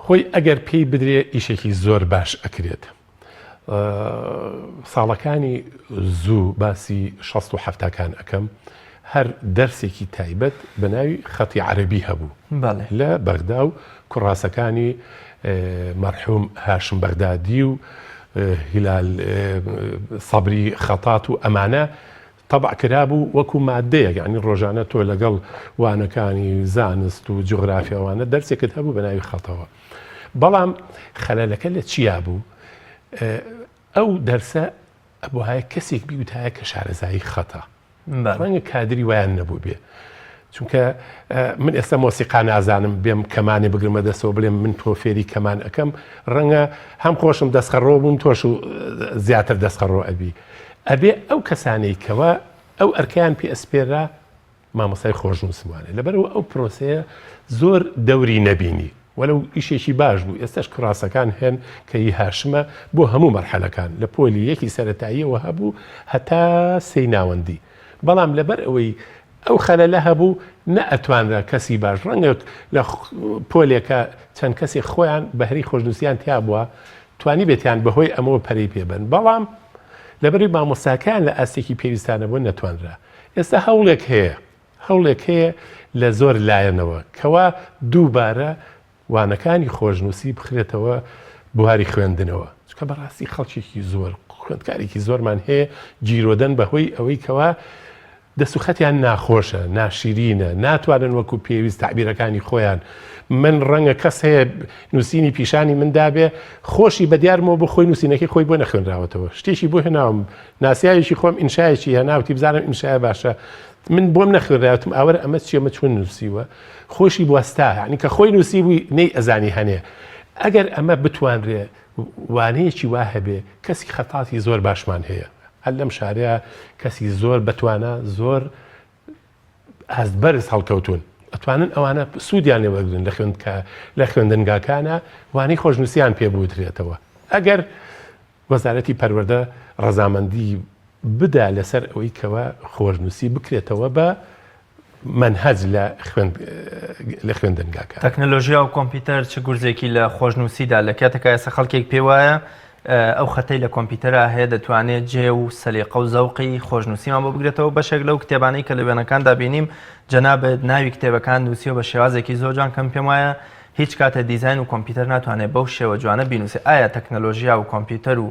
خۆی ئەگەر پێی بدرێ ئیشێکی زۆر باش ئەکرێت ساڵەکانی زوو باسی 60 و 70کان ئەەکەم هەر دەرسێکی تایبەت بە ناوی خەتی عەرەبی هەبوو لە بەغدا و کوڕاسەکانی مەرحوم هاشم بەغدادی و هیلال سەبری خەتات و ئەمانە تەبع کرابوو وەکو مادەیە یعنی ڕۆژانە تۆ لەگەڵ وانەکانی زانست و جوغرافیاوانە دەرسێکت هەبوو بە ناوی خەتەوە بەڵام خەلەلەکە لە چیا بوو ئەو دەرسە ئەبووهایە کەسێک بیوتایە کە شارەزایی خەتە ڕەنگە کادری وایان نەبوو بێ چونکە من ئێستا مۆسیقا نازانم بێم کەمانێ بگرمە دەستەوە بڵێم من تۆ فێری کەمان ئەەکەم ڕەنگە هەم خۆشم دەستخەڕۆ بووم تۆش و زیاتر دەستخەڕۆ ئەبی ئەبێ ئەو کەسانەی کەوە ئەو ئەرکیان پێ ئەسپێرا مامۆستای خۆشنووسمانێ لەبەرەوە ئەو پرۆسەیە زۆر دەوری نەبینی وەلو ئیشێکی باش بوو ئێستاش کوڕاسەکان هێن کە هی هاشمە بۆ هەموو مەرحەلەکان لە پۆلی یەکی سەرەتاییەوە هەبوو هەتا سەی ناوەندی بەڵام لەبەر ئەوەی ئەو خەلەلە هەبوو نەئەتوانرا کەسی باش ڕەنگە لە پۆلێکە چەند کەسێک خۆیان بەهری خۆشنووسیان تیا بووە توانی بێتیان بەهۆی ئەمەوە پەرەی پێبن بەڵام لەبەری مامۆستاکان لە ئاستێکی پێویستانە بۆ نەتوانرا ئێستا هەوڵێک هەیە لە زۆر لایەنەوە کەوا دووبارە وانەکانی خۆشنووسی بخرێتەوە بواری خوێندنەوە چکە بەڕاستی خەڵکێکی زۆر خوێندکارێکی زۆرمان هەیە جیرۆدەن بەهۆی ئەوەی کەوا دەسوخەتیان ناخۆشە ناشیرینە ناتوانن وەکو پێویست تعبیرەکانی خۆیان من ڕەنگە کەس هەیە نووسینی پیشانی مندابێ خۆشی بە دیارمەوە بۆ خۆی نووسینەکەی خۆی بۆ نەخوێنراوەتەوە شتێکی بۆ هێناوم ناسیایەکی خۆم ئینشایەکی هێناوتی بزانم ئینشایە باشە من بۆم نەخوێنراوتم ئاوەرە ئەمە چیەمە چۆن نووسیوە خۆشی بوەستا ینی کە خۆی نووسی بووی نەی ئەزانی هەنێ ئەگەر ئەمە بتوانرێ وانەیەکی وا هەبێ کەسی خەتاتی زۆر باشمان هەیە هەر لەم شارەیە کەسی زۆر بتوانە زۆر هەستبەرز هەڵکەوتون ئەتوانن ئەوانە سوودیان لێ وەرگرن لە خوێندنگاکانە وانەی خۆشنووسیان پێ بوترێتەوە ئەگەر وەزارەتی پەروەردە ڕەزامەندی بدا لەسەر ئەوەی کەوە خۆشنووسی بکرێتەوە بە منهەج لە خوێندنگاکە تەکنۆلۆژیا و کۆمپیوتەر چ گورزێکی لە خۆشنووسیدا لە کاتێکە ئێستا خەڵکێک پێ وایە ئەو خەتەی لە کۆمپیوتەرە هەیە دەتوانێت جێ و سەلیقە و زەوقی خۆشنووسیمان بۆ بگرێتەوە بەشێک لەو کتێبانەی کە لە وێنەکاندا بینیم جەنابەت ناوی کتێبەکان نووسیەوە بە شێوازێکی زۆر جوان کەم پێم وایە هیچ کاتە دیزاین و کۆمپیوتەر ناتوانێت بەو شێوە جوانە بینووسێت ئایا تەکنۆلۆژیا و کۆمپیوتەر و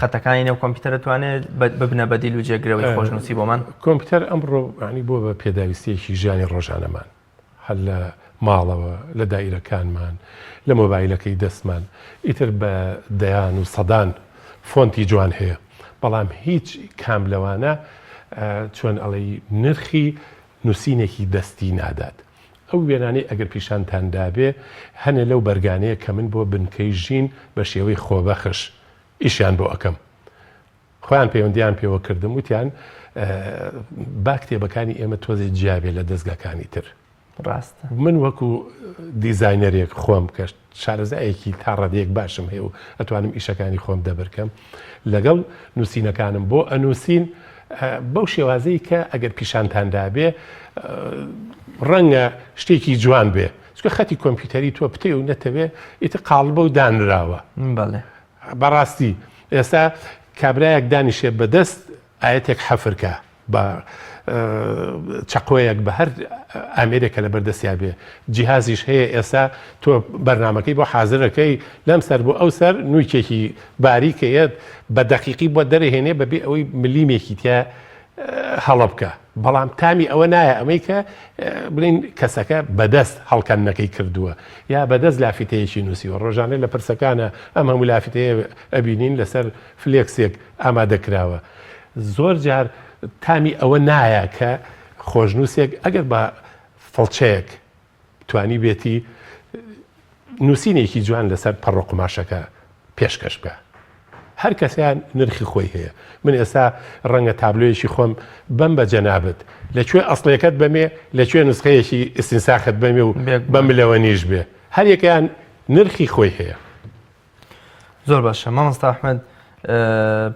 خەتەکانی نێو کۆمپیوتەر دەتوانێت ببنە بەدیل و جێگرەوەی خۆشنووسی بۆمان کۆمپیوتەر ئەمڕۆ ینی بۆ بە پێداویستیەکی ژیانی ڕۆژانەمان هەر لە ماڵەوە لە دایرەکانمان لە مۆبایلەکەی دەستمان ئیتر بە دەیان و سەدان فۆنتی جوان هەیە بەڵام هیچ کام لەوانە چۆن ئەڵێی نرخی نووسینێکی دەستی نادات ئەو وێنانەی ئەگەر پیشانتاندابێ هەنێ لەو بەرگانەیە کە من بۆ بنکەی ژین بە شێوەی خۆبەخش ئیشیان بۆ ئەەکەم خۆیان پەیوەندیان پێوە کردم وتیان با کتێبەکانی ئێمە تۆزی جیابێ لە دەستگاکانی تر ڕاستە من وەکو دیزاینەرێک خۆم کە شارەزایەکی تا ڕادەیەک باشم هەیە و ئەتوانم ئیشەکانی خۆم دەبرکەم لەگەڵ نووسینەکانم بۆ ئەنووسین بەو شێوازەی کە ئەگەر پیشانتاندابێ ڕەنگە شتێکی جوان بێ چکە خەتی کۆمپیوتەری تۆ پتێ و نەتەوێ ئیتر قاڵبە و دانراوە بەڵێ بەڕاستی ئێستا کابرایەک دانیشێ بەدەست ئاەتێک حەفرکە بە چقۆیەک بە هەر ئامێرێکە لە بەردەستیا بێ جیهازیش هەیە ئێستا تۆ بەرنمەکەی بۆ حازرەکەی لەم سەر بۆ ئەو سەر نوویکێکی باریکەیەت بە دەقیقی بۆ دەرەهێنێ بەبێ ئەوەی ملیمێکی تیا هەڵە بکە بەڵام تامی ئەوە نایە ئەمەی کە بڵین کەسەکە بەدەست هەڵکەندنەکەی کردووە یا بەدەست لافیتەیەکی نووسیوە ڕۆژانەی لە پرسەکانە ئەم هەموو لافیتەیە ئەبینین لەسەر فلێکسێک ئامادەکراوە زۆر جار تامی ئەوە نایە کە خۆشنووسێک ئەگەر بە فڵچەیەک توانی بێتی نووسینێکی جوان لەسەر پەڕۆ قماشەکە پێشکەش بکە هەر کەسیان نرخی خۆی هەیە من ئێستا ڕەنگە تابلۆیەکی خۆم بەم بە جەنابەت لەکوێ ئەسڵیەکەت بەمێ لەکوێ نسخەیەکی ئستینساخت بەمێ و بەم لەوە نیش بێ هەر یەکیان نرخی خۆی هەیە زۆر باشە مامۆستا ئەحمەد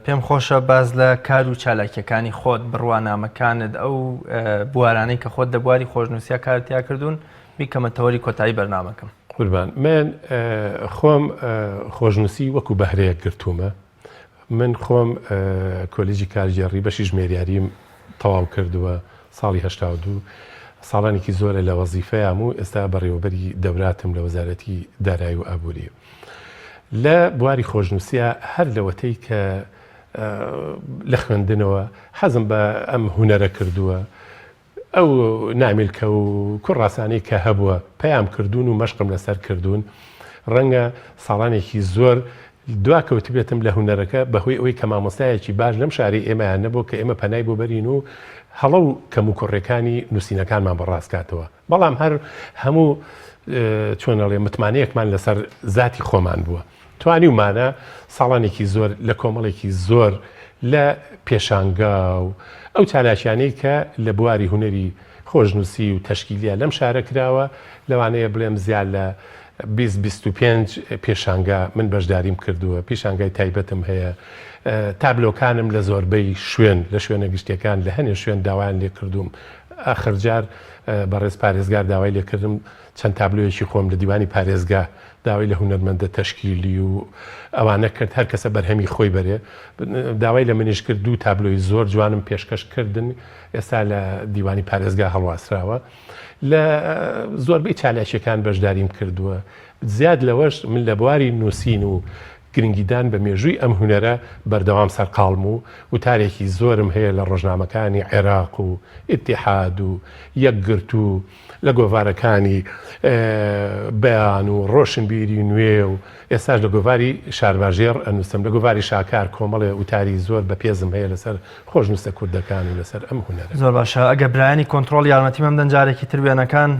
پێم خۆشە باز لە کار و چالاکیەکانی خۆت بڕوانامەکانت ئەو بوارانەی کە خۆت دەبواری خۆشنووسیا کارتیا کردوون بیکەمە تەوەری کۆتایی بەرنامەکەم قوربان من خۆم خۆشنووسی وەکو بەهرەیەک گرتوومە من خۆم کۆلیجی کارژێڕی بەشی ژمێریاریم تەواو کردووە ساڵی 82 ساڵانێکی زۆرە لە وەزیفەیەم و ئێستا بەڕێوەبەری دەوراتم لە وەزارەتی دارایی و ئابووری لە بواری خۆشنووسیە هەر لەوەتەی کە لە خوێندنەوە حەزم بە ئەم هونەرە کردووە ئەو نامیلکە و کوڕاسانەی کە هەبووە پەیام کردوون و مەشقم لەسەر کردوون ڕەنگە ساڵانێکی زۆر دواکەوت بێتم لە هونەرەکە بەهۆی ئەوەی کە مامۆستایەکی باش لەم شاری ئێمەیان نەبوو کە ئێمە پەنای بۆ بەرین و هەڵە و کەم و کوڕەکانی نووسینەکانمان بەڕاستکاتەوە بەڵام هەر هەموو چۆنەڵێ متمانەیەکمان لەسەر ذاتی خۆمان بووە توانی ومانە ساڵانێکی زۆر لە کۆمەڵێکی زۆر لە پێشانگا و ئەو چالاشیانەی کە لە بواری هونەری خۆشنووسی و تەشکیلیە لەم شارە کراوە لەوانەیە بڵێم زیاد لە 20-25 پێشانگا من بەشداریم کردووە پیشانگای تایبەتم هەیە تابلۆکانم لە زۆربەی شوێن لە شوێنە گشتەکان لە هەنێ شوێن داوایان لێ کردوم ئاخرجار بەڕێز پارێزگار داوای لێکردم چەند تابلۆیەکی خۆم لە دیوانی پارێزگا داوای لە هونەرمەندە تەشکیلی و ئەوانە کرد هەر کەسە بەرهەمی خۆی بەرێ داوای لە منیش کرد 2 تابلۆی زۆر جوانم پێشکەشکردن ئێستا لە دیوانی پارێزگا هەڵواسراوە لە زۆربەی چالاشیەکان بەشداریم کردووە زیاد لەوەش من لە بواری نووسین و گرنگیدان بە مێژووی ئەم هونەرە بەردەوام سەرقاڵم و وتارێکی زۆرم هەیە لە ڕۆژنامەکانی عێراق و ئیتیحاد و یەکگرت و لە گۆڤارەکانی بەیان و ڕۆشنبیری نوێ و ئێستاش لە گۆڤاری شارباژێر ئەنووسم لە گۆڤاری شاکار کۆمەڵێ وتاری زۆر بە پێزم هەیە لەسەر خۆشنووسە کوردەکان و لەسەر ئەم هونەرە زۆر باشە ئەگە برایانی کۆنتترۆل یارمەتیمەم دەنجارێکی تروێنەکان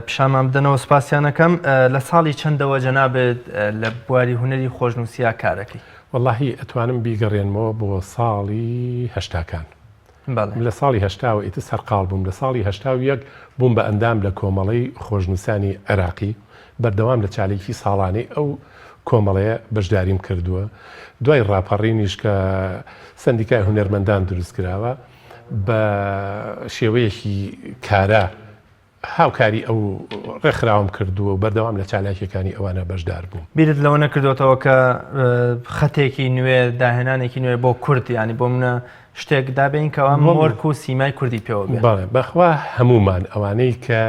پیشامان بدەنەوە سوپاسیانەکەم لە ساڵی چەندەوە جەنابێت لە بواری هونەری خۆشنووسیا کارەکەی واللهی ئەتوانم بیگەڕێنمەوە بۆ ساڵی هەشتاکان لە ساڵی هەشتاوە ئیتر سەرقاڵ بووم لە ساڵی هەشتا بووم بە ئەندام لە کۆمەڵەی خۆشنووسانی عێراقی بەردەوام لە چالێکی ساڵانەی ئەو کۆمەڵەیە بەشداریم کردووە دوای ڕاپەڕینیش کە سندیکای هونەرمەندان دروست کراوە بە شێوەیەکی کارە هاوکاری ئەو ڕێکخراوم کردووە و بەردەوام لە چالاکیەکانی ئەوانە بەشدار بووم بیرت لەوە نەکردوێتەوە کە خەتێکی نوێ داهێنانێکی نوێ بۆ کورد ینی بۆ منە شتێک دابین کەەوە مۆرک و سیمای کوردی پێوە بێ بەخوا هەمومان ئەوانەی کە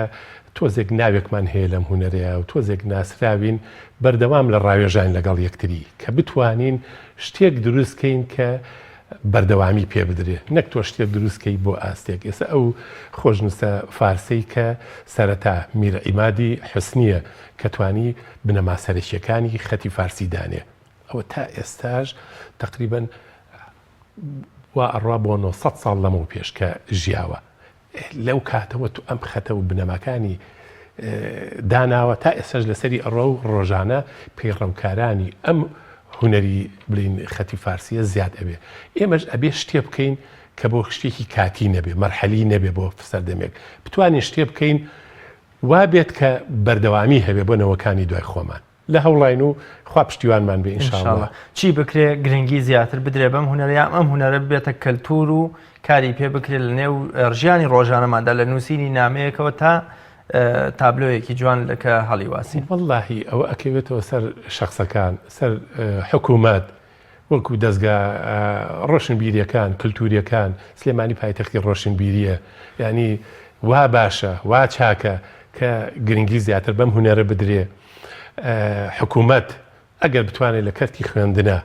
تۆزێک ناوێکمان هەیە لەم هونەرەیە و تۆزێک ناسراوین بەردەوام لە ڕاوێژان لەگەڵ یەکتری کە بتوانین شتێک دروستکەین کە بەردەوامی پێ بدرێ نەک تۆ شتێک دروستکەی بۆ ئاستێک ئێستا ئەو خۆشنووسە فارسەی کە سەرەتا میرە ئیمادی حوسنیە کە توانی بنەما سەرکیەکانی خەتی فارسی دانێ ئەوە تا ئێستاش تقریباً وا ئەڕوا بۆ 900 ساڵ لەمەوە پێش کە ژیاوە لەو کاتەوە تو ئەم خەتە و بنەماکانی داناوە تا ئێستاش لەسەری ئەڕۆ و ڕۆژانە پەیڕەوکارانی ئەم هونەری بڵین خەتی فارسیە زیاد ئەبێ ئێمەش ئەبێ شتێ بکەین کە بۆ شتێکی کاتی نەبێ مەرحەلی نەبێ بۆ سەردەمێک بتوانین شتێ بکەین وا بێت کە بەردەوامی هەبێ بۆ نەوەکانی دوای خۆمان لە هەوڵین و خوا پشتیوانمان بێ ئینشاءالله. چی بکرێ گرنگی زیاتر بدرێ بەم هونەرە ئەم هونەرە بێتە کەلتور و کاری پێ بکرێت لە نێو ژیانی ڕۆژانەماندا لە نووسینی نامەیەکەوە تا تابلۆیەکی جوان لەکە هەڵیواسین. واللهی ئەوە ئەکەوێتەوە سەر شخصەکان سەر حکوومەت وەکو دەستگا ڕۆشنبیریەکان کللتوریەکان سلێمانی پایتەختی ڕۆشنبیریە ینی وا باشە وا چاکە کە گرنگی زیاتر بەم هونەرە بدرێ. حکوومەت ئەگەر بتوانێت لە کەرتی خوێندنە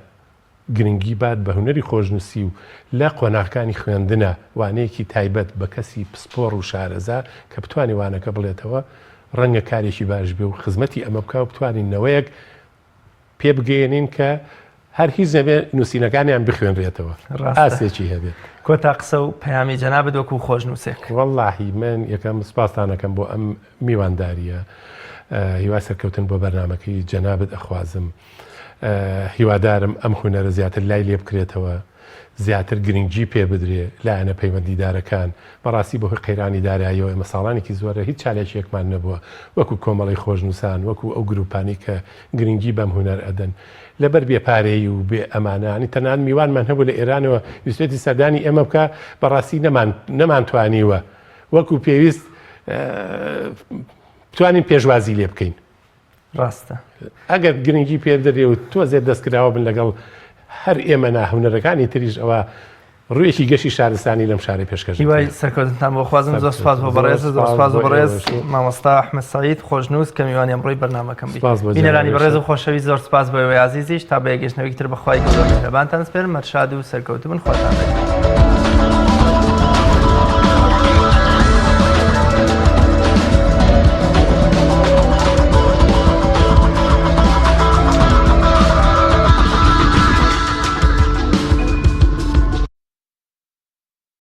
گرنگی بات بە هونەری خۆشنووسی و لە قۆناغەکانی خوێندنە وانەیەکی تایبەت بە کەسی پسپۆڕ و شارەزا کە بتوانێت وانەکە بڵێتەوە ڕەنگە کارێکی باش بێ و خزمەتی ئەمە بکە و بتوانینەوەیەک پێ بگەێنین کە هەر هیچ نەبێ نووسینەکانیان بخوێنرێتەوە ئاسێکی هەبێت. کۆتا قسە و پەیامی جەنابەت وەکو خۆشنووسێک. واللهی من یەکەم سپاسانەکەم بۆ ئەم میوانداریە هیوای سەرکەوتن بۆ بەرنامەکەی جەنابەت ئەخوازم. هیوادارم ئەم هونەرە زیاتر لای لێ بکرێتەوە زیاتر گرنگجی پێ بدرێ لایەنە پەیوەندیدارەکان بەڕاستی بۆ قەیرانی داراییەوە ئێمە ساڵانێکی زۆرە هیچ چالێکیەکمان نەبووە وەکو کۆمەڵی خۆشنووسان وەکو ئەو گروپانی کە گرنگی بەم هونەر ئەدەن لەبەر بێپارەی و بێ ئەمانانی تەنان میوانمان هەبوو لە ئێرانەوە ویستێتی سەردانی ئێمە بکە بەڕاستی نەمانتوانیوە وەکو پێویست بتوانین پێشوازی لێ بکەین. ڕاستە ئەگەر گرنگی پێ دەرێ و تۆ زێر دەستکراوە بن لەگەڵ هەر ئێمە ناهونەرەکانی تریش ئەوە ڕوویەکی گەشی شارستانی لەم شارەی پێشکەش. هیوای سەرکەوتنتان بۆ خوازم زۆر سپاس بۆ بەڕێز زۆر سپاس بۆ بەڕێز مامۆستا ئەحمەد سەعید خۆشنووس کە میوانی ئەمڕۆی بەرنامەکەم بینەرانی بەڕێز و خۆشەویست زۆر سپاس بۆ ئێوەی عەزیزیش تا بە یەکگەشتنەوەیەکی تر بەخوای گەورە میهرەبانتان سپێرم مەرشاد و سەرکەوتوو بن خۆتان دەگەن.